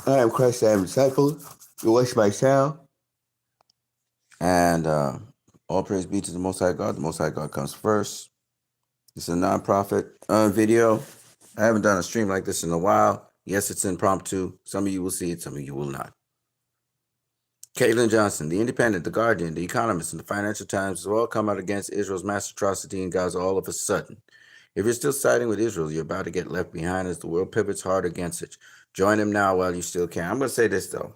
I am Christ, I am disciple. You watch my channel. And all praise be to the Most High God. The Most High God comes first. It's a non-profit video. I haven't done a stream like this in a while. Yes, it's impromptu. Some of you will see it, some of you will not. Caitlin Johnson, The Independent, The Guardian, The Economist, and The Financial Times have all come out against Israel's mass atrocity in Gaza all of a sudden. If you're still siding with Israel, you're about to get left behind as the world pivots hard against it. Join them now while you still can. I'm going to say this, though.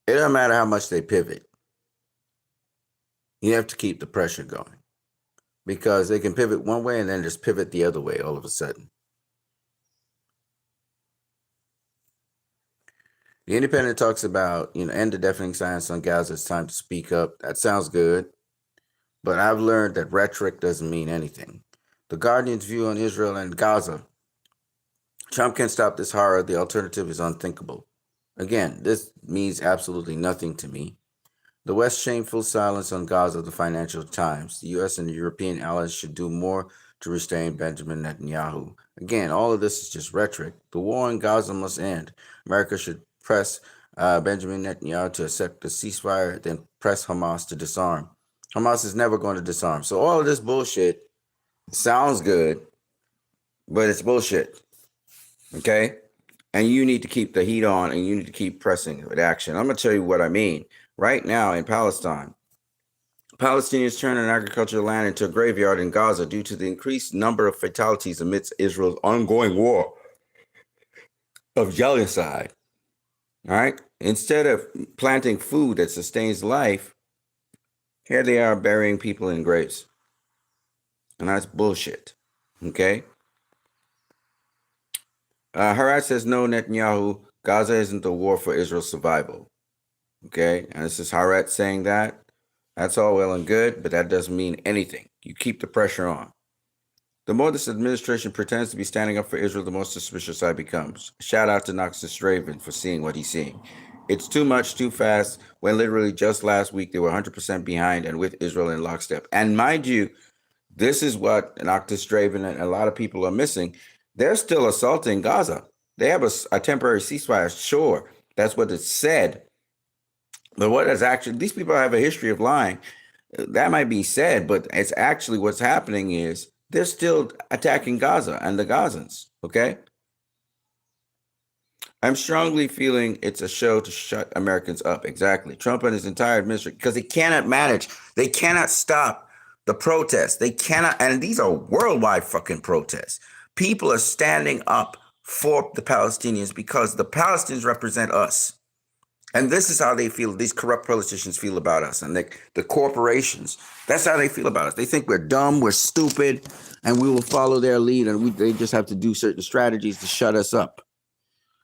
It doesn't matter how much they pivot. You have to keep the pressure going because they can pivot one way and then just pivot the other way all of a sudden. The Independent talks about, end the deafening silence on Gaza. It's time to speak up. That sounds good. But I've learned that rhetoric doesn't mean anything. The Guardian's view on Israel and Gaza. Trump can't stop this horror. The alternative is unthinkable. Again, this means absolutely nothing to me. The West's shameful silence on Gaza, the Financial Times. The U.S. and the European allies should do more to restrain Benjamin Netanyahu. Again, all of this is just rhetoric. The war in Gaza must end. America should press Benjamin Netanyahu to accept the ceasefire, then press Hamas to disarm. Hamas is never going to disarm. So all of this bullshit sounds good, but it's bullshit. Okay? And you need to keep the heat on and you need to keep pressing with action. I'm going to tell you what I mean. Right now in Palestine, Palestinians turn an agricultural land into a graveyard in Gaza due to the increased number of fatalities amidst Israel's ongoing war of genocide. All right? Instead of planting food that sustains life, here they are burying people in graves. And that's bullshit. Okay? Harat says, no, Netanyahu, Gaza isn't a war for Israel's survival. Okay? And this is Harat saying that. That's all well and good, but that doesn't mean anything. You keep the pressure on. The more this administration pretends to be standing up for Israel, the more suspicious I becomes. Shout out to Knox Straven for seeing what he's seeing. It's too much, too fast, when literally just last week they were 100% behind and with Israel in lockstep. And mind you, this is what Knox Straven and a lot of people are missing. They're still assaulting Gaza. They have a temporary ceasefire, sure. That's what it said. But what is actually, these people have a history of lying. That might be said, but it's actually what's happening is they're still attacking Gaza and the Gazans, okay? I'm strongly feeling it's a show to shut Americans up. Exactly. Trump and his entire administration, because they cannot manage. They cannot stop the protests. They cannot, and these are worldwide fucking protests. People are standing up for the Palestinians because the Palestinians represent us. And this is how they feel, these corrupt politicians feel about us, and the corporations. That's how they feel about us. They think we're dumb, we're stupid, and we will follow their lead, and they just have to do certain strategies to shut us up.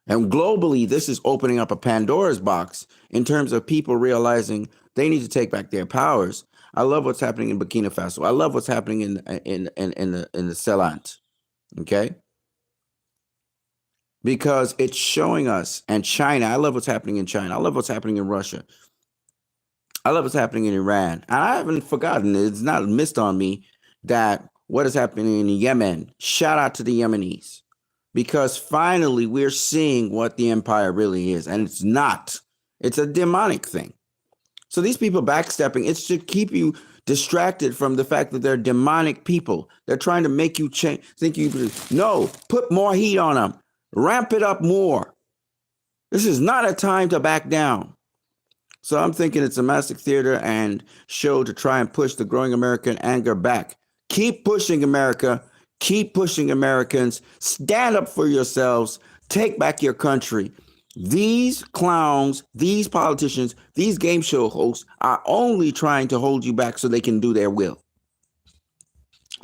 And globally, this is opening up a Pandora's box in terms of people realizing they need to take back their powers. I love what's happening in Burkina Faso. I love what's happening in the Celant, okay? Because it's showing us, and China, I love what's happening in China. I love what's happening in Russia. I love what's happening in Iran. And I haven't forgotten, it's not missed on me, that what is happening in Yemen. Shout out to the Yemenis. Because finally we're seeing what the empire really is. And it's not. It's a demonic thing. So these people backstepping, it's to keep you distracted from the fact that they're demonic people. They're trying to make you change. No, put more heat on them. Ramp it up more. This is not a time to back down. So I'm thinking it's a massive theater and show to try and push the growing American anger back. Keep pushing America. Keep pushing Americans. Stand up for yourselves. Take back your country. These clowns, these politicians, these game show hosts are only trying to hold you back so they can do their will.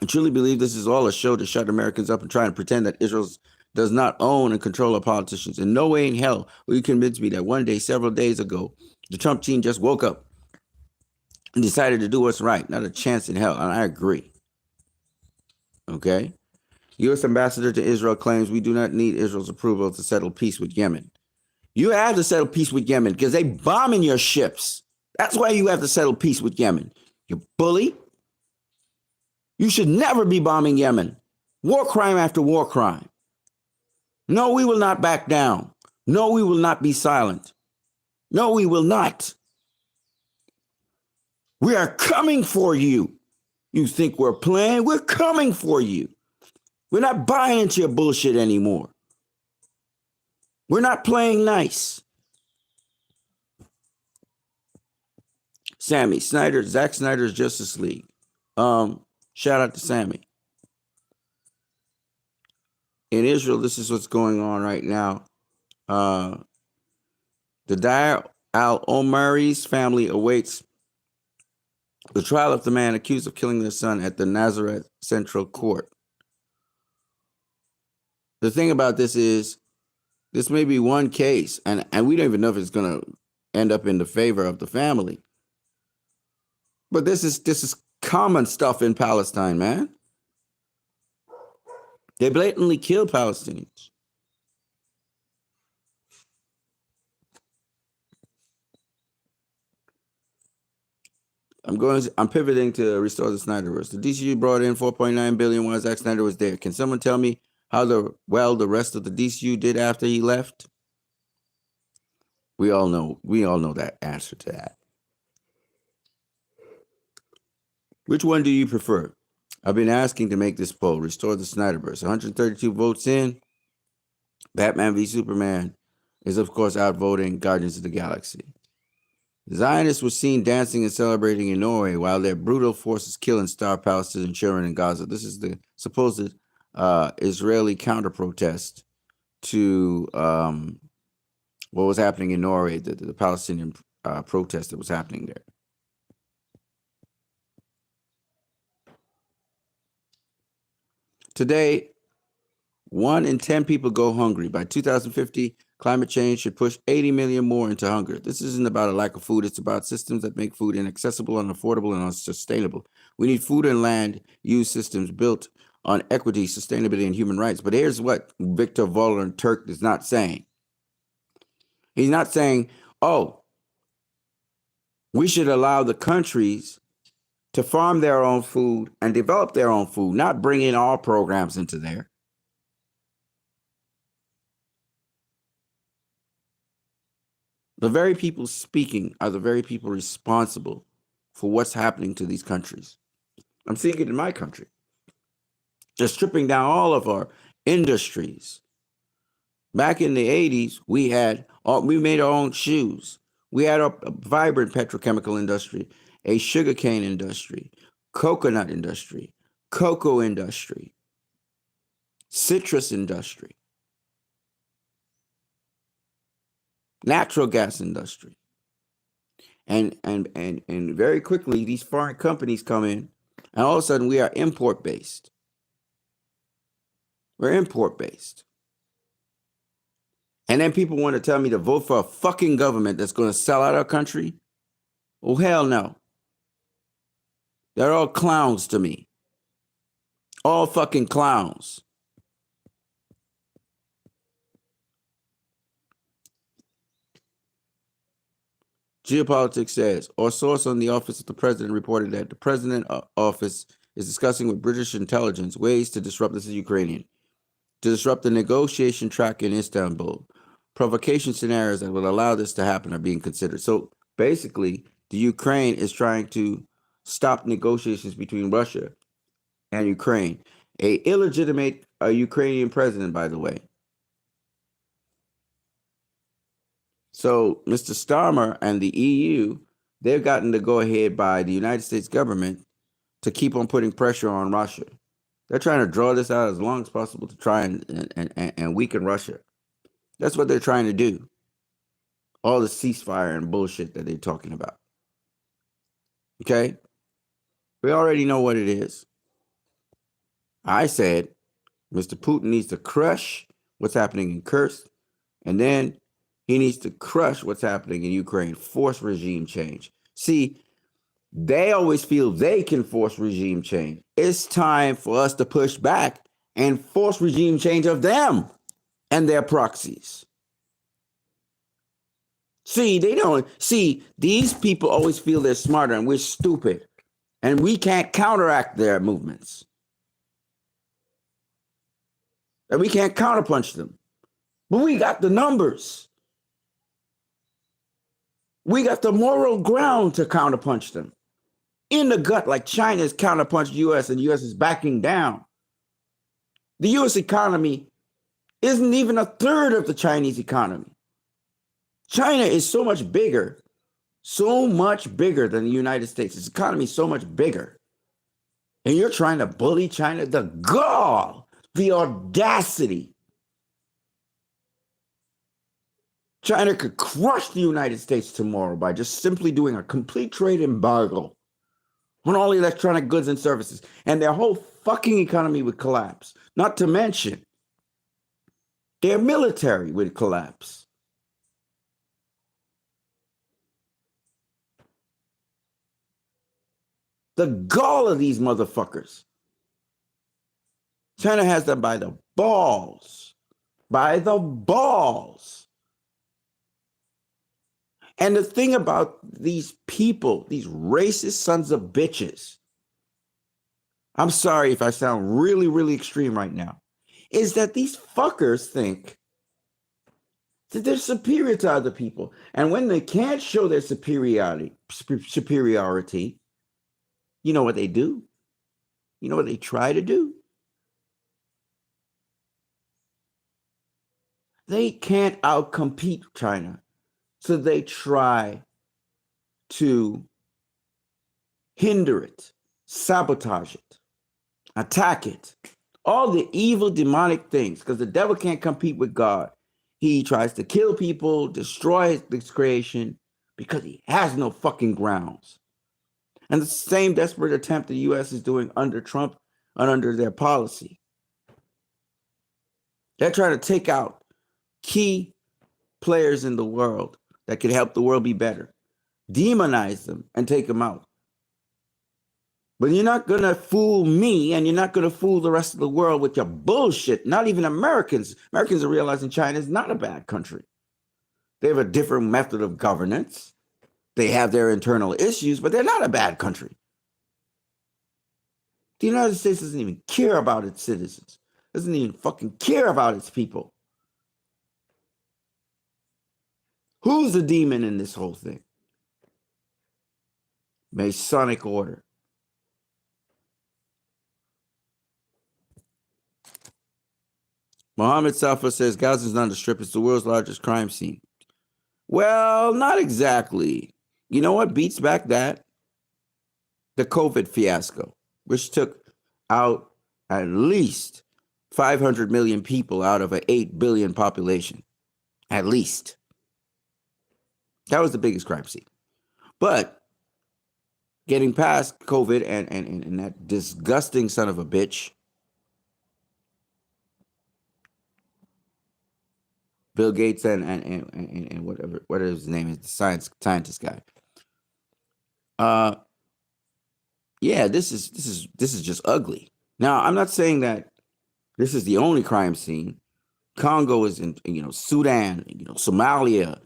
I truly believe this is all a show to shut Americans up and try and pretend that Israel does not own and control our politicians. In no way in hell will you convince me that one day, several days ago, the Trump team just woke up and decided to do what's right. Not a chance in hell. And I agree. Okay? U.S. Ambassador to Israel claims we do not need Israel's approval to settle peace with Yemen. You have to settle peace with Yemen because they bombing your ships. That's why you have to settle peace with Yemen. You bully. You should never be bombing Yemen. War crime after war crime. No, we will not back down. No, we will not be silent. No, we will not. We are coming for you. You think we're playing? We're coming for you. We're not buying into your bullshit anymore. We're not playing nice. Sammy, Zack Snyder's Justice League. Shout out to Sammy. In Israel, this is what's going on right now. The Dair al-Omari's family awaits the trial of the man accused of killing their son at the Nazareth Central Court. The thing about this is, this may be one case, and we don't even know if it's going to end up in the favor of the family. But this is common stuff in Palestine, man. They blatantly kill Palestinians. I'm pivoting to restore the Snyderverse. The DCU brought in $4.9 billion while Zack Snyder was there. Can someone tell me how the rest of the DCU did after he left? We all know that answer to that. Which one do you prefer? I've been asking to make this poll. Restore the Snyderverse. 132 votes in. Batman v Superman is, of course, outvoting Guardians of the Galaxy. Zionists were seen dancing and celebrating in Norway while their brutal forces kill and starve Palestinian children in Gaza. This is the supposed Israeli counter-protest to what was happening in Norway, the Palestinian protest that was happening there. Today, 1 in 10 people go hungry. By 2050, climate change should push 80 million more into hunger. This isn't about a lack of food. It's about systems that make food inaccessible, unaffordable, and unsustainable. We need food and land use systems built on equity, sustainability, and human rights. But here's what Victor Volodymyr Turk is not saying. He's not saying, oh, we should allow the countries to farm their own food and develop their own food, not bring in all programs into there. The very people speaking are the very people responsible for what's happening to these countries. I'm seeing it in my country. They're stripping down all of our industries. Back in the 80s, we made our own shoes. We had a vibrant petrochemical industry, a sugarcane industry, coconut industry, cocoa industry, citrus industry, natural gas industry. And very quickly, these foreign companies come in, and all of a sudden we are import-based. We're import-based. And then people want to tell me to vote for a fucking government that's going to sell out our country? Oh, hell no. They're all clowns to me. All fucking clowns. Geopolitics says, our source on the office of the president reported that the president office is discussing with British intelligence ways to disrupt this Ukrainian, to disrupt the negotiation track in Istanbul. Provocation scenarios that will allow this to happen are being considered. So basically, the Ukraine is trying to stop negotiations between Russia and Ukraine. A illegitimate Ukrainian president, by the way. So Mr. Starmer and the EU, they've gotten to go ahead by the United States government to keep on putting pressure on Russia. They're trying to draw this out as long as possible to try and weaken Russia. That's what they're trying to do. All the ceasefire and bullshit that they're talking about. Okay? We already know what it is. I said Mr. Putin needs to crush what's happening in Kursk, and then he needs to crush what's happening in Ukraine, force regime change. See, they always feel they can force regime change. It's time for us to push back and force regime change of them and their proxies. See, these people always feel they're smarter and we're stupid, and we can't counteract their movements. And we can't counterpunch them. But we got the numbers. We got the moral ground to counterpunch them in the gut, like China's counterpunched the U.S. and the U.S. is backing down. The U.S. economy isn't even a third of the Chinese economy. China is so much bigger than the United States. Its economy is so much bigger. And you're trying to bully China? The gall, the audacity. China could crush the United States tomorrow by just simply doing a complete trade embargo on all electronic goods and services, and their whole fucking economy would collapse. Not to mention, their military would collapse. The gall of these motherfuckers. China has them by the balls. By the balls. And the thing about these people, these racist sons of bitches, I'm sorry if I sound really, really extreme right now, is that these fuckers think that they're superior to other people. And when they can't show their superiority, you know what they do? You know what they try to do? They can't outcompete China. So they try to hinder it, sabotage it, attack it. All the evil demonic things, because the devil can't compete with God. He tries to kill people, destroy his creation, because he has no fucking grounds. And the same desperate attempt the U.S. is doing under Trump and under their policy. They're trying to take out key players in the world that could help the world be better, demonize them and take them out. But you're not going to fool me, and you're not going to fool the rest of the world with your bullshit. Not even Americans. Americans are realizing China is not a bad country. They have a different method of governance. They have their internal issues, but they're not a bad country. The United States doesn't even care about its citizens. Doesn't even fucking care about its people. Who's the demon in this whole thing? Masonic order. Mohammed Safa says Gaza's not a strip, it's the world's largest crime scene. Well, not exactly. You know what beats back that? The COVID fiasco, which took out at least 500 million people out of an 8 billion population. At least. That was the biggest crime scene. But getting past COVID and that disgusting son of a bitch, Bill Gates and whatever his name is, the scientist guy. Yeah, this is just ugly. Now, I'm not saying that this is the only crime scene. Congo is in, Sudan, Somalia,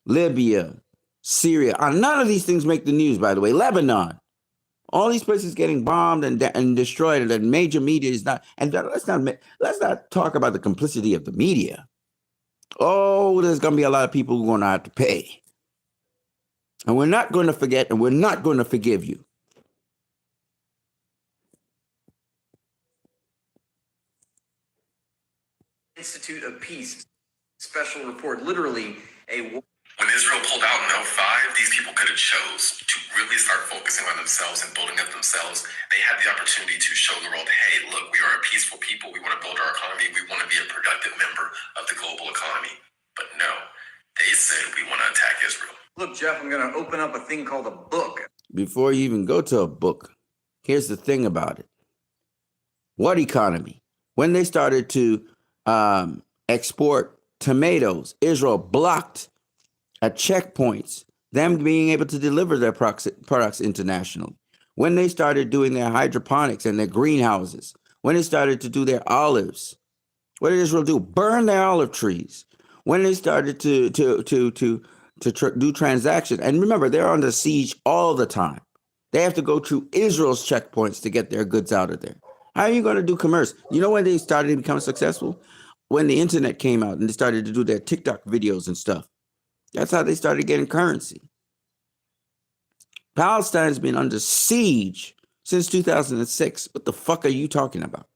Libya, Syria. None of these things make the news, by the way. Lebanon. All these places getting bombed and destroyed, and that major media is not. And let's not talk about the complicity of the media. Oh, there's going to be a lot of people who are going to have to pay. And we're not going to forget, and we're not going to forgive you. Institute of Peace special report, literally a war. When Israel pulled out in 2005, these people could have chose to really start focusing on themselves and building up themselves. They had the opportunity to show the world, hey, look, we are a peaceful people. We want to build our economy. We want to be a productive member of the global economy. But no, they said we want to attack Israel. Look, Jeff, I'm going to open up a thing called a book. Before you even go to a book, here's the thing about it. What economy? When they started to export tomatoes, Israel blocked at checkpoints them being able to deliver their products internationally. When they started doing their hydroponics and their greenhouses, when they started to do their olives, what did Israel do? Burn their olive trees. When they started to do transactions, and remember, they're under siege all the time. They have to go through Israel's checkpoints to get their goods out of there. How are you going to do commerce? You know when they started to become successful? when the internet came out and they started to do their TikTok videos and stuff. That's how they started getting currency. Palestine's been under siege since 2006. What the fuck are you talking about?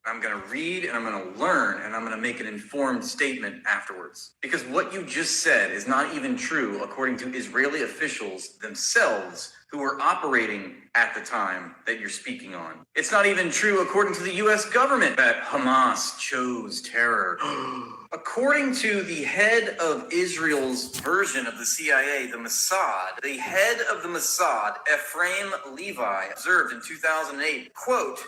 I'm going to read and I'm going to learn and I'm going to make an informed statement afterwards. Because what you just said is not even true according to Israeli officials themselves who were operating at the time that you're speaking on. It's not even true according to the US government that Hamas chose terror. According to the head of Israel's version of the CIA, the Mossad, the head of the Mossad, Ephraim Levi, observed in 2008, quote,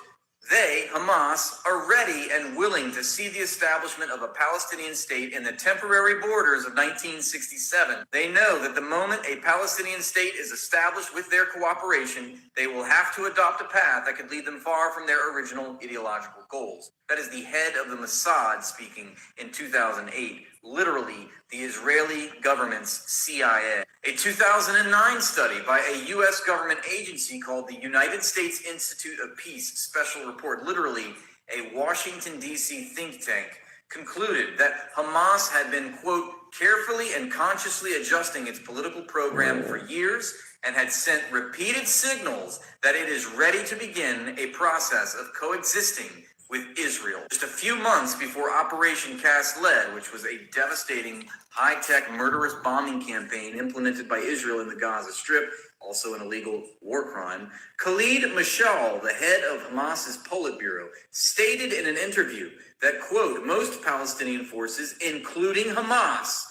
"They, Hamas, are ready and willing to see the establishment of a Palestinian state in the temporary borders of 1967. They know that the moment a Palestinian state is established with their cooperation, they will have to adopt a path that could lead them far from their original ideological goals." That is the head of the Mossad speaking in 2008. Literally, the Israeli government's CIA. A 2009 study by a U.S. government agency called the United States Institute of Peace Special Report, literally a Washington, D.C. think tank, concluded that Hamas had been, quote, carefully and consciously adjusting its political program for years and had sent repeated signals that it is ready to begin a process of coexisting with Israel. Just a few months before Operation Cast Lead, which was a devastating, high-tech, murderous bombing campaign implemented by Israel in the Gaza Strip, also an illegal war crime, Khalid Mashal, the head of Hamas's Politburo, stated in an interview that, quote, most Palestinian forces, including Hamas,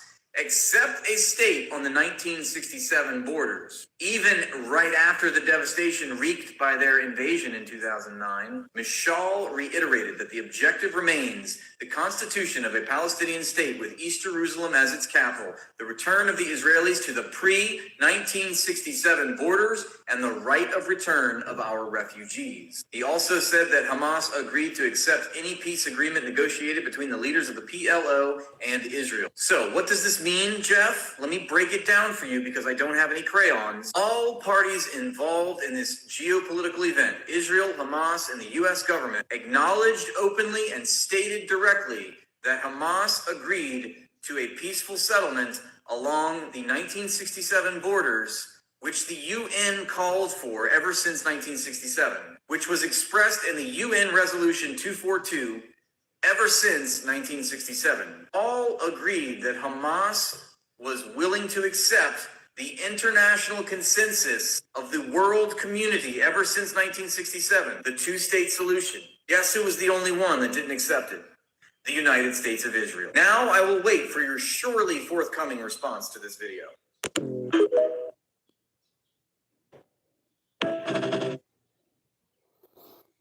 accept a state on the 1967 borders. Even right after the devastation wreaked by their invasion in 2009, Mishal reiterated that the objective remains the constitution of a Palestinian state with East Jerusalem as its capital, the return of the Israelis to the pre-1967 borders, and the right of return of our refugees. He also said that Hamas agreed to accept any peace agreement negotiated between the leaders of the PLO and Israel. So what does this mean, Jeff? Let me break it down for you because I don't have any crayons. All parties involved in this geopolitical event, Israel, Hamas, and the U.S. government, acknowledged openly and stated directly that Hamas agreed to a peaceful settlement along the 1967 borders, which the UN called for ever since 1967, which was expressed in the UN Resolution 242 ever since 1967. All agreed that Hamas was willing to accept the international consensus of the world community ever since 1967, the two-state solution. Guess who was the only one that didn't accept it? The United States of Israel. Now I will wait for your surely forthcoming response to this video.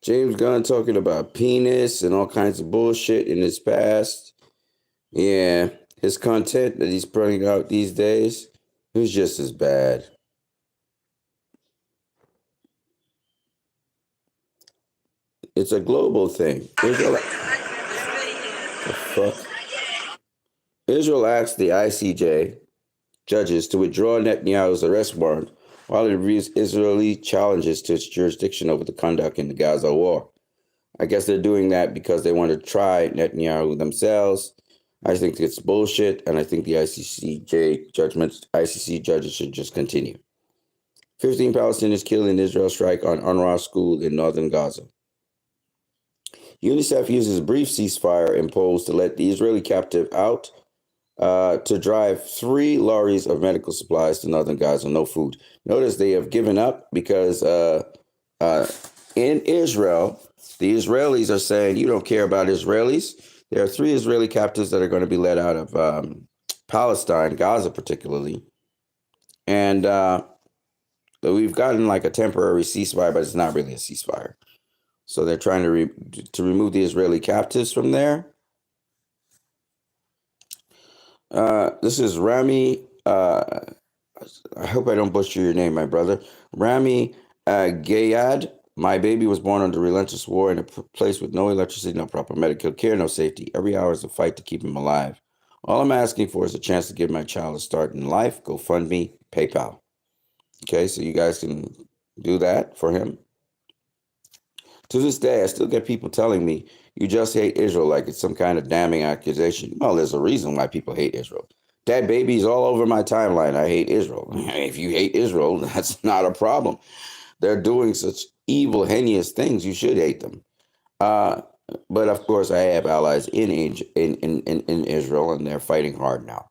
James Gunn talking about penis and all kinds of bullshit in his past. Yeah, his content that he's putting out these days is just as bad. It's a global thing. Israel asked the ICJ judges to withdraw Netanyahu's arrest warrant while it reviews Israeli challenges to its jurisdiction over the conduct in the Gaza war. I guess they're doing that because they want to try Netanyahu themselves. I think it's bullshit, and I think the ICC judges should just continue. 15 Palestinians killed in Israel strike on UNRWA school in northern Gaza. UNICEF uses a brief ceasefire imposed to let the Israeli captive out to drive 3 lorries of medical supplies to northern Gaza, no food. Notice they have given up because in Israel, the Israelis are saying, you don't care about Israelis. There are 3 Israeli captives that are going to be let out of Palestine, Gaza particularly. And we've gotten like a temporary ceasefire, but it's not really a ceasefire. So they're trying to remove the Israeli captives from there. This is Rami. I hope I don't butcher your name, my brother. Rami Gayad. My baby was born under relentless war in a place with no electricity, no proper medical care, no safety. Every hour is a fight to keep him alive. All I'm asking for is a chance to give my child a start in life. GoFundMe, PayPal. Okay, so you guys can do that for him. To this day, I still get people telling me, you just hate Israel like it's some kind of damning accusation. Well, there's a reason why people hate Israel. Dead babies all over my timeline. I hate Israel. If you hate Israel, that's not a problem. They're doing such evil, heinous things. You should hate them. But of course, I have allies in Israel, and they're fighting hard now.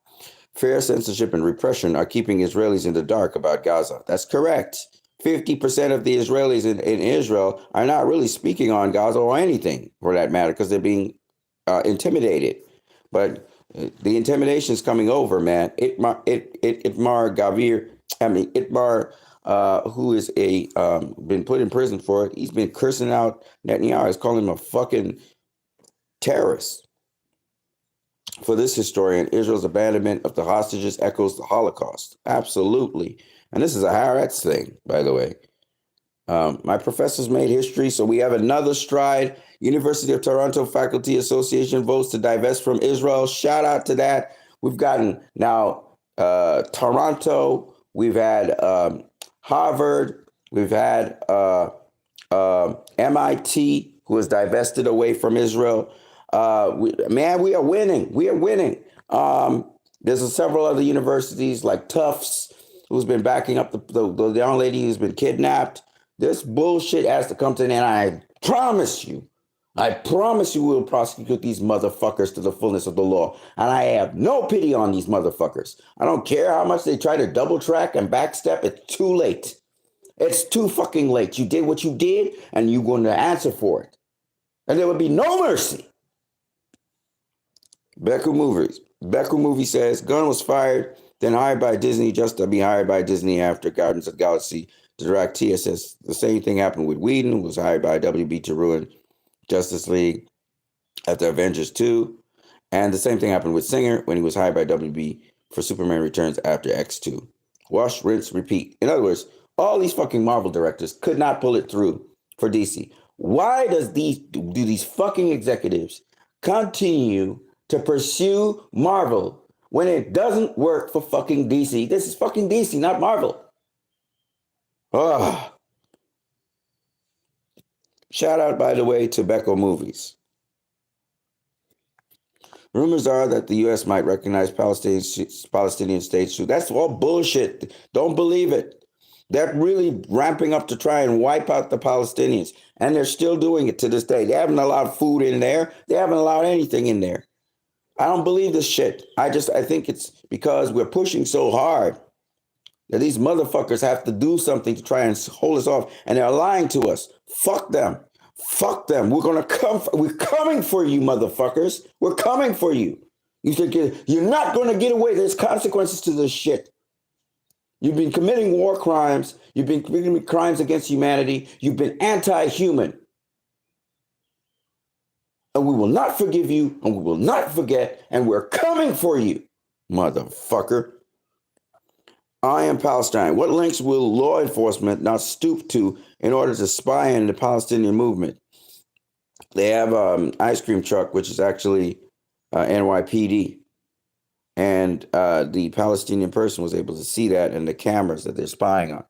Fair censorship and repression are keeping Israelis in the dark about Gaza. That's correct. 50% of the Israelis in Israel are not really speaking on Gaza or anything for that matter because they're being intimidated. But the intimidation is coming over, man. Itmar Itmar, who is been put in prison for it. He's been cursing out Netanyahu. He's calling him a fucking terrorist. For this historian, Israel's abandonment of the hostages echoes the Holocaust. Absolutely. And this is a Haaretz thing, by the way. My professors made history, so we have another stride. University of Toronto Faculty Association votes to divest from Israel. Shout out to that. We've gotten now Toronto. We've had Harvard. We've had MIT, who has divested away from Israel. We are winning. We are winning. There's several other universities like Tufts, who's been backing up the young lady who's been kidnapped. This bullshit has to come to an end. I promise you we'll prosecute these motherfuckers to the fullness of the law. And I have no pity on these motherfuckers. I don't care how much they try to double track and backstep. It's too late. It's too fucking late. You did what you did, and you're going to answer for it. And there would be no mercy. Beku Movie says, Gunn was fired, then hired by Disney just to be hired by Disney after Guardians of the Galaxy to direct TSS. The same thing happened with Whedon, who was hired by WB to ruin Justice League after Avengers 2. And the same thing happened with Singer when he was hired by WB for Superman Returns after X2. Wash, rinse, repeat. In other words, all these fucking Marvel directors could not pull it through for DC. Why do these fucking executives continue to pursue Marvel when it doesn't work for fucking DC? This is fucking DC, not Marvel. Ugh. Shout out, by the way, to Becco Movies. Rumors are that the U.S. might recognize Palestinian states. That's all bullshit. Don't believe it. They're really ramping up to try and wipe out the Palestinians. And they're still doing it to this day. They haven't allowed food in there. They haven't allowed anything in there. I don't believe this shit. I think it's because we're pushing so hard that these motherfuckers have to do something to try and hold us off. And they're lying to us. Fuck them. Fuck them. We're coming for you, motherfuckers. We're coming for you. You think you're not going to get away. There's consequences to this shit. You've been committing war crimes. You've been committing crimes against humanity. You've been anti-human. And we will not forgive you, and we will not forget, and we're coming for you, motherfucker. I am Palestine. What lengths will law enforcement not stoop to in order to spy on the Palestinian movement? They have an ice cream truck, which is actually NYPD. And the Palestinian person was able to see that in the cameras that they're spying on.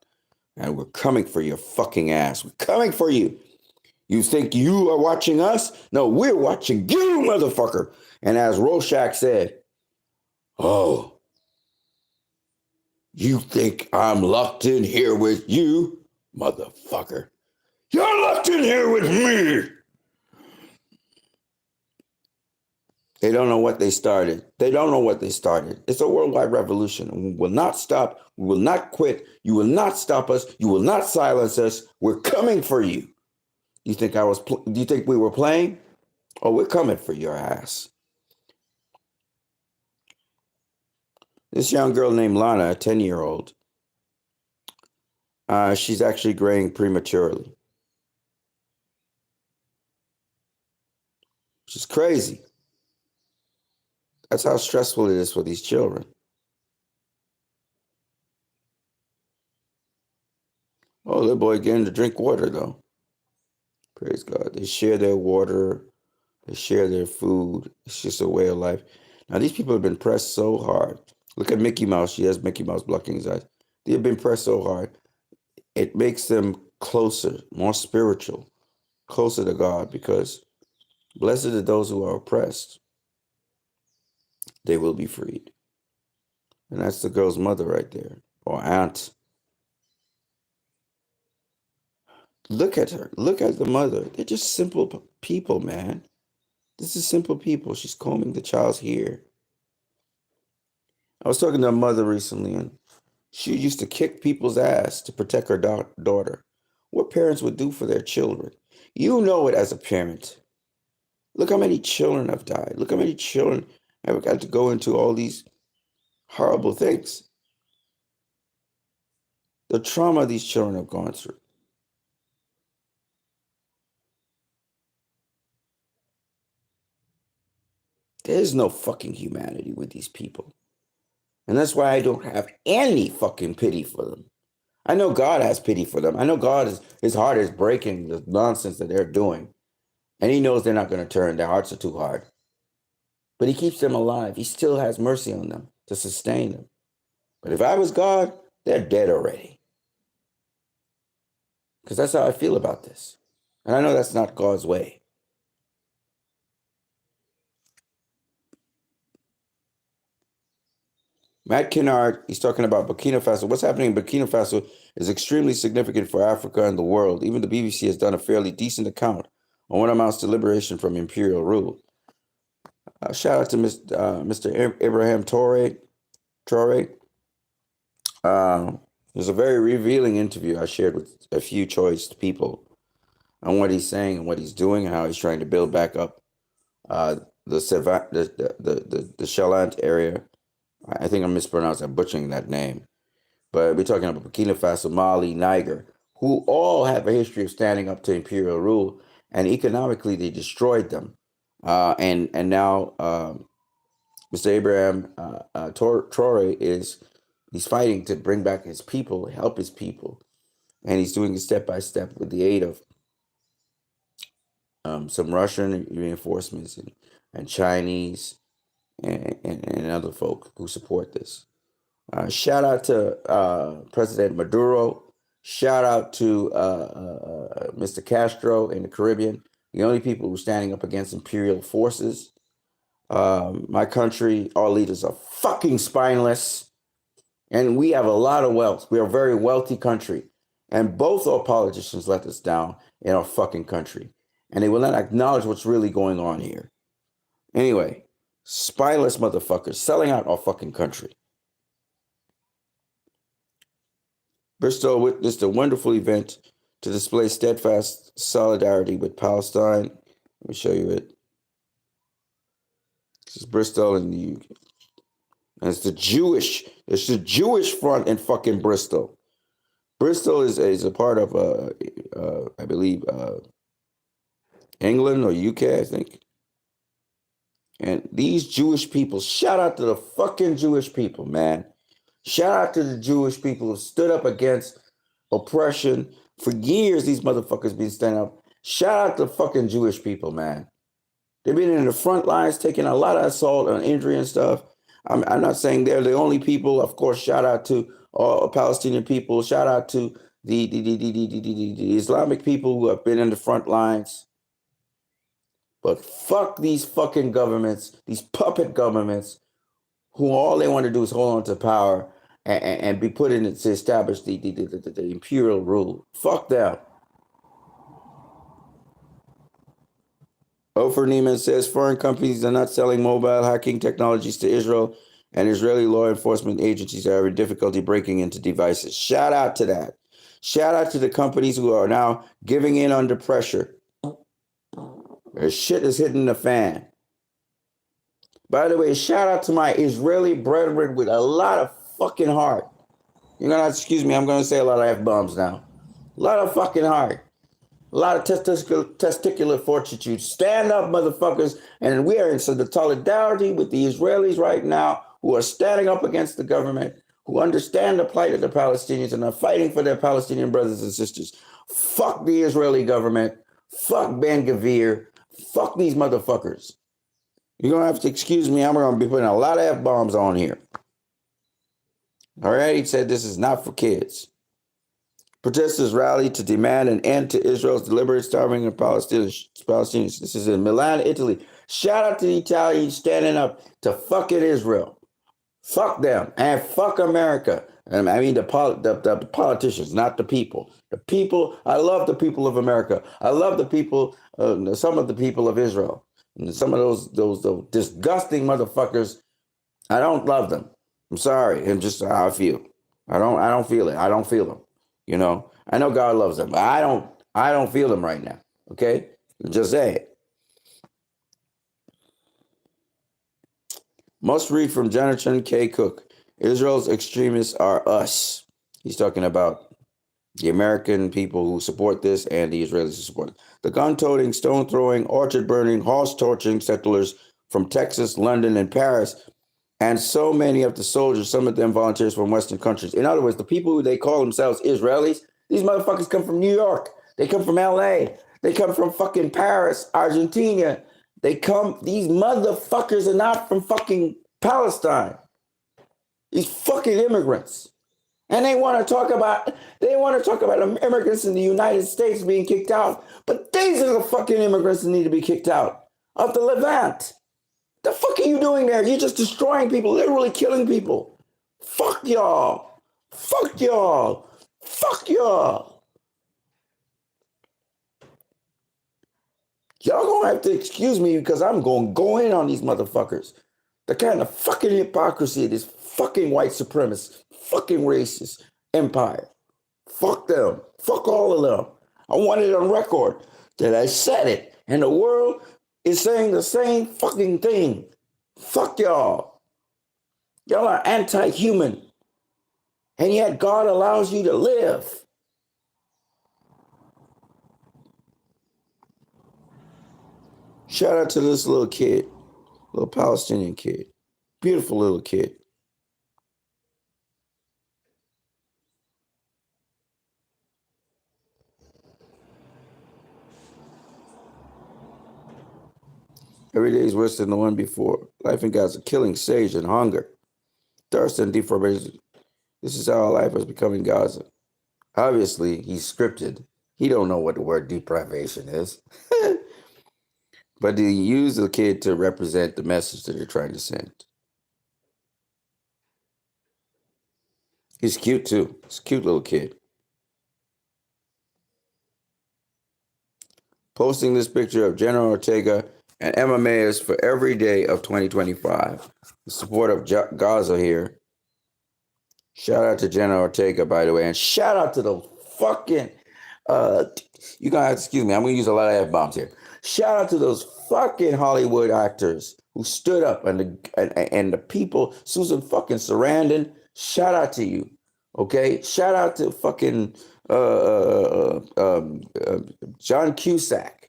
And we're coming for your fucking ass. We're coming for you. You think you are watching us? No, we're watching you, motherfucker. And as Rorschach said, oh, you think I'm locked in here with you, motherfucker? You're locked in here with me. They don't know what they started. They don't know what they started. It's a worldwide revolution. And we will not stop. We will not quit. You will not stop us. You will not silence us. We're coming for you. You think do you think we were playing? Oh, we're coming for your ass. This young girl named Lana, a 10-year-old, she's actually graying prematurely. Which is crazy. That's how stressful it is for these children. Oh, little boy getting to drink water, though. Praise God. They share their water. They share their food. It's just a way of life. Now, these people have been pressed so hard. Look at Mickey Mouse. She has Mickey Mouse blocking his eyes. They have been pressed so hard. It makes them closer, more spiritual, closer to God, because blessed are those who are oppressed. They will be freed. And that's the girl's mother right there, or aunt. Look at her. Look at the mother. They're just simple people, man. This is simple people. She's combing the child's hair. I was talking to a mother recently, and she used to kick people's ass to protect her daughter. What parents would do for their children. You know it as a parent. Look how many children have died. Look how many children have got to go into all these horrible things. The trauma these children have gone through. There's no fucking humanity with these people. And that's why I don't have any fucking pity for them. I know God has pity for them. I know his heart is breaking the nonsense that they're doing. And he knows they're not going to turn. Their hearts are too hard. But he keeps them alive. He still has mercy on them to sustain them. But if I was God, they're dead already. Because that's how I feel about this. And I know that's not God's way. Matt Kinnard, he's talking about Burkina Faso. What's happening in Burkina Faso is extremely significant for Africa and the world. Even the BBC has done a fairly decent account on what amounts to liberation from imperial rule. Shout out to Mr. Ibrahim Traore. There's a very revealing interview I shared with a few choice people on what he's saying and what he's doing and how he's trying to build back up the Chelant area. I think I'm butchering that name. But we're talking about Burkina Faso, Mali, Niger, who all have a history of standing up to imperial rule, and economically they destroyed them. And now Mr. Abraham Traore he's fighting to bring back his people, help his people, and he's doing it step by step with the aid of some Russian reinforcements and Chinese and other folk who support this. Shout out to President Maduro. Shout out to Mr. Castro in the Caribbean, the only people who are standing up against imperial forces. My country, our leaders are fucking spineless. And we have a lot of wealth. We are a very wealthy country. And both our politicians let us down in our fucking country. And they will not acknowledge what's really going on here. Anyway, spineless motherfuckers selling out our fucking country. Bristol witnessed a wonderful event to display steadfast solidarity with Palestine. Let me show you it. This is Bristol in the UK. And it's the Jewish front in fucking Bristol. Bristol is a part of, I believe, England or UK, I think. And these Jewish people, shout out to the fucking Jewish people, man. Shout out to the Jewish people who stood up against oppression. For years, these motherfuckers been standing up. Shout out to fucking Jewish people, man. They've been in the front lines, taking a lot of assault and injury and stuff. I'm not saying they're the only people. Of course, shout out to all Palestinian people. Shout out to the Islamic people who have been in the front lines. But fuck these fucking governments, these puppet governments, who all they want to do is hold on to power and be put in it to establish the imperial rule. Fuck them. Ofer Neiman says foreign companies are not selling mobile hacking technologies to Israel, and Israeli law enforcement agencies are having difficulty breaking into devices. Shout out to that. Shout out to the companies who are now giving in under pressure. Their shit is hitting the fan. By the way, shout out to my Israeli brethren with a lot of fucking heart. You're gonna excuse me, I'm gonna say a lot of F-bombs now. A lot of fucking heart. A lot of testicular fortitude. Stand up, motherfuckers. And we are in solidarity with the Israelis right now who are standing up against the government, who understand the plight of the Palestinians and are fighting for their Palestinian brothers and sisters. Fuck the Israeli government. Fuck Ben Gvir. Fuck these motherfuckers. You're going to have to excuse me. I'm going to be putting a lot of F-bombs on here. All right? He said this is not for kids. Protesters rallied to demand an end to Israel's deliberate starving of Palestinians. This is in Milan, Italy. Shout out to the Italians standing up to fucking Israel. Fuck them and fuck America. And I mean the politicians, not the people. The people. I love the people of America. I love the people. Some of the people of Israel. And some of those disgusting motherfuckers. I don't love them. I'm sorry. And just how I feel. I don't feel it. I don't feel them. You know. I know God loves them, but I don't feel them right now. Okay. Just say it. Must read from Jonathan K. Cook. Israel's extremists are us. He's talking about the American people who support this and the Israelis who support it. The gun-toting, stone-throwing, orchard-burning, horse-torching settlers from Texas, London, and Paris, and so many of the soldiers, some of them volunteers from Western countries. In other words, the people who they call themselves Israelis, these motherfuckers come from New York. They come from L.A. They come from fucking Paris, Argentina. These motherfuckers are not from fucking Palestine. These fucking immigrants. And they want to talk about immigrants in the United States being kicked out. But these are the fucking immigrants that need to be kicked out of the Levant. The fuck are you doing there? You're just destroying people, literally killing people. Fuck y'all. Fuck y'all. Fuck y'all. Y'all gonna have to excuse me because I'm gonna go in on these motherfuckers. The kind of fucking hypocrisy of this fucking white supremacist, fucking racist empire. Fuck them. Fuck all of them. I want it on record that I said it. And the world is saying the same fucking thing. Fuck y'all. Y'all are anti-human. And yet God allows you to live. Shout out to this little kid, little Palestinian kid. Beautiful little kid. Every day is worse than the one before. Life in Gaza, killing, siege, and hunger, thirst, and deformation. This is how our life has become in Gaza. Obviously, he's scripted. He don't know what the word deprivation is. But he used the kid to represent the message that they're trying to send. He's cute, too. He's a cute little kid. Posting this picture of General Ortega and Emma Mayers for every day of 2025. The support of Gaza here. Shout out to General Ortega, by the way. And shout out to the fucking... you're going to have to excuse me. I'm going to use a lot of F-bombs here. Shout out to those fucking Hollywood actors who stood up and the people, Susan fucking Sarandon, shout out to you, okay? Shout out to fucking John Cusack.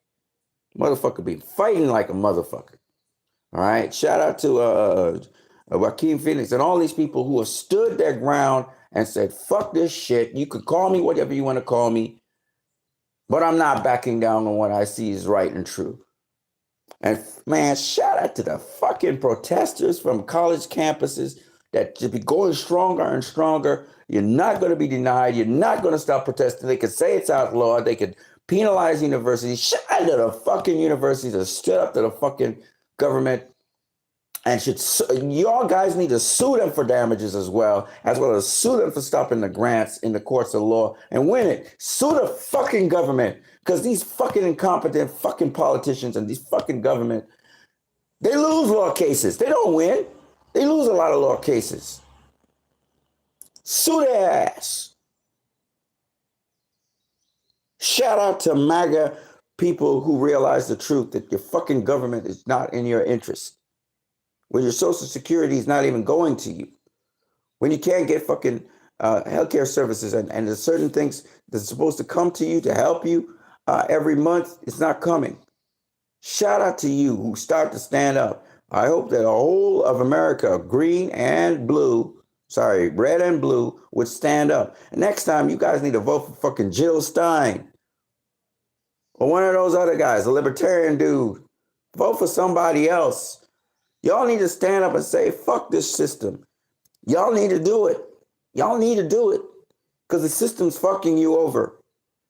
Motherfucker be fighting like a motherfucker, all right? Shout out to Joaquin Phoenix and all these people who have stood their ground and said, fuck this shit. You could call me whatever you want to call me, but I'm not backing down on what I see is right and true. And man, shout out to the fucking protesters from college campuses that just be going stronger and stronger. You're not going to be denied. You're not going to stop protesting. They could say it's outlawed. They could penalize universities. Shout out to the fucking universities that stood up to the fucking government. And y'all guys need to sue them for damages as well as sue them for stopping the grants in the courts of law and win it. Sue the fucking government because these fucking incompetent fucking politicians and these fucking government, they lose law cases. They don't win. They lose a lot of law cases. Sue their ass. Shout out to MAGA people who realize the truth that your fucking government is not in your interest. When your Social Security is not even going to you, when you can't get fucking healthcare services and there's certain things that's supposed to come to you to help you every month, it's not coming. Shout out to you who start to stand up. I hope that the whole of America, red and blue, would stand up. And next time, you guys need to vote for fucking Jill Stein or one of those other guys, a libertarian dude. Vote for somebody else. Y'all need to stand up and say, fuck this system. Y'all need to do it. Y'all need to do it. because the system's fucking you over.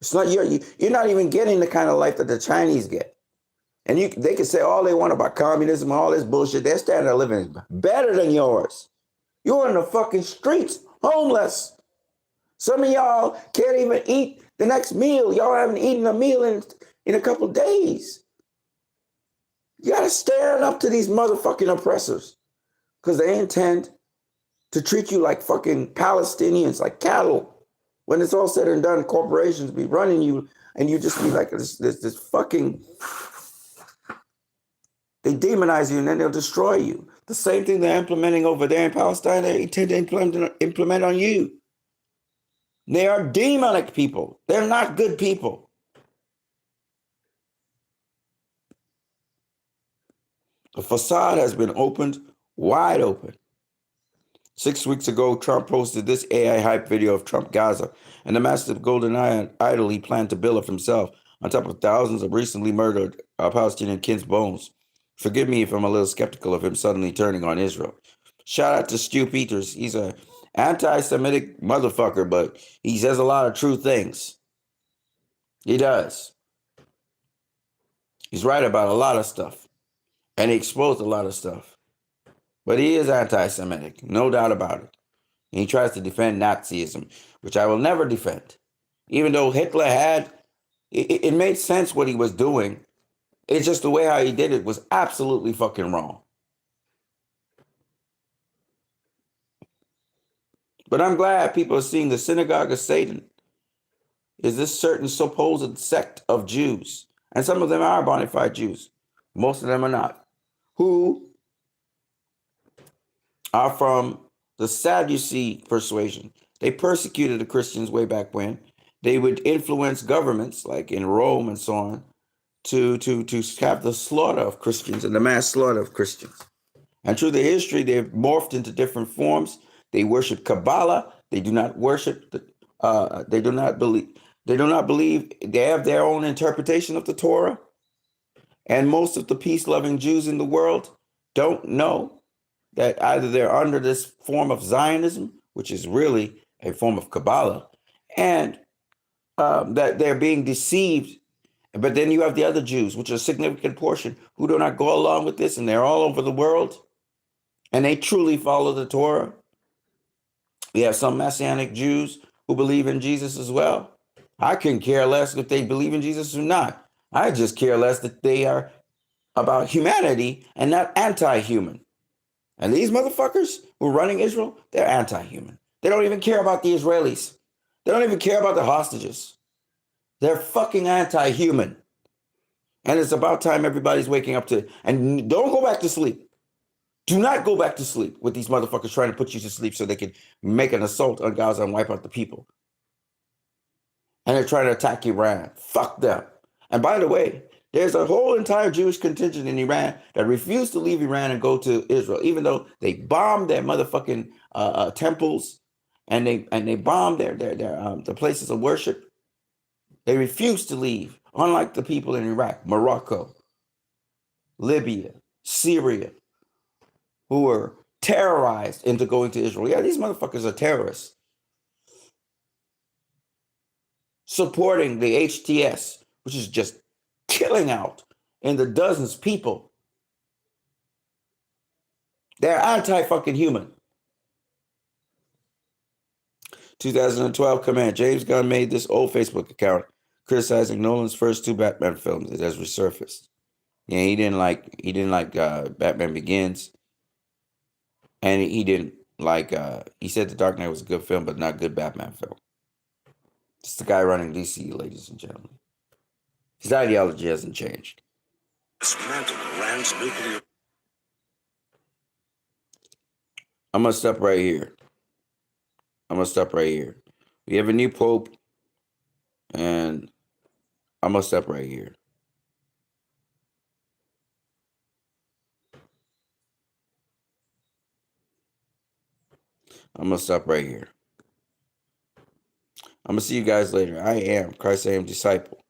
It's not you're not even getting the kind of life that the Chinese get. And they can say all they want about communism, all this bullshit. Their standard of living is better than yours. You're in the fucking streets, homeless. Some of y'all can't even eat the next meal. Y'all haven't eaten a meal in a couple of days. You gotta stand up to these motherfucking oppressors because they intend to treat you like fucking Palestinians, like cattle. When it's all said and done, corporations be running you, and you just be like this fucking. They demonize you and then they'll destroy you. The same thing they're implementing over there in Palestine, they intend to implement on you. They are demonic people. They're not good people. The facade has been opened wide open. 6 weeks ago, Trump posted this AI hype video of Trump Gaza and the massive golden idol he planned to build of himself on top of thousands of recently murdered Palestinian kids' bones. Forgive me if I'm a little skeptical of him suddenly turning on Israel. Shout out to Stu Peters. He's an anti-Semitic motherfucker, but he says a lot of true things. He does. He's right about a lot of stuff. And he exposed a lot of stuff. But he is anti-Semitic, no doubt about it. And he tries to defend Nazism, which I will never defend. Even though Hitler had, it made sense what he was doing. It's just the way how he did it was absolutely fucking wrong. But I'm glad people are seeing the synagogue of Satan is this certain supposed sect of Jews. And some of them are bona fide Jews. Most of them are not. Who are from the Sadducee persuasion. They persecuted the Christians way back when. They would influence governments like in Rome and so on to have the slaughter of Christians and the mass slaughter of Christians. And through the history, they've morphed into different forms. They worship Kabbalah. They do not worship they do not believe. They have their own interpretation of the Torah. And most of the peace-loving Jews in the world don't know that either they're under this form of Zionism, which is really a form of Kabbalah, and that they're being deceived. But then you have the other Jews, which are a significant portion, who do not go along with this, and they're all over the world, and they truly follow the Torah. We have some Messianic Jews who believe in Jesus as well. I couldn't care less if they believe in Jesus or not. I just care less that they are about humanity and not anti-human. And these motherfuckers who are running Israel, they're anti-human. They don't even care about the Israelis. They don't even care about the hostages. They're fucking anti-human. And it's about time everybody's waking up to, and don't go back to sleep. Do not go back to sleep with these motherfuckers trying to put you to sleep so they can make an assault on Gaza and wipe out the people. And they're trying to attack Iran. Fuck them. And by the way, there's a whole entire Jewish contingent in Iran that refused to leave Iran and go to Israel, even though they bombed their motherfucking temples and they bombed the places of worship. They refused to leave, unlike the people in Iraq, Morocco, Libya, Syria, who were terrorized into going to Israel. Yeah, these motherfuckers are terrorists. Supporting the HTS, which is just killing out in the dozens of people. They're anti-fucking human. 2012 command. James Gunn made this old Facebook account criticizing Nolan's first two Batman films. It has resurfaced. Yeah, he didn't like Batman Begins. And he didn't like he said The Dark Knight was a good film, but not a good Batman film. It's the guy running DC, ladies and gentlemen. His ideology hasn't changed. Dismantle Iran's nuclear. I'm going to stop right here. We have a new pope, and I'm going to stop right here. I'm going to stop right here. I'm going to see you guys later. I am Christ I am disciple.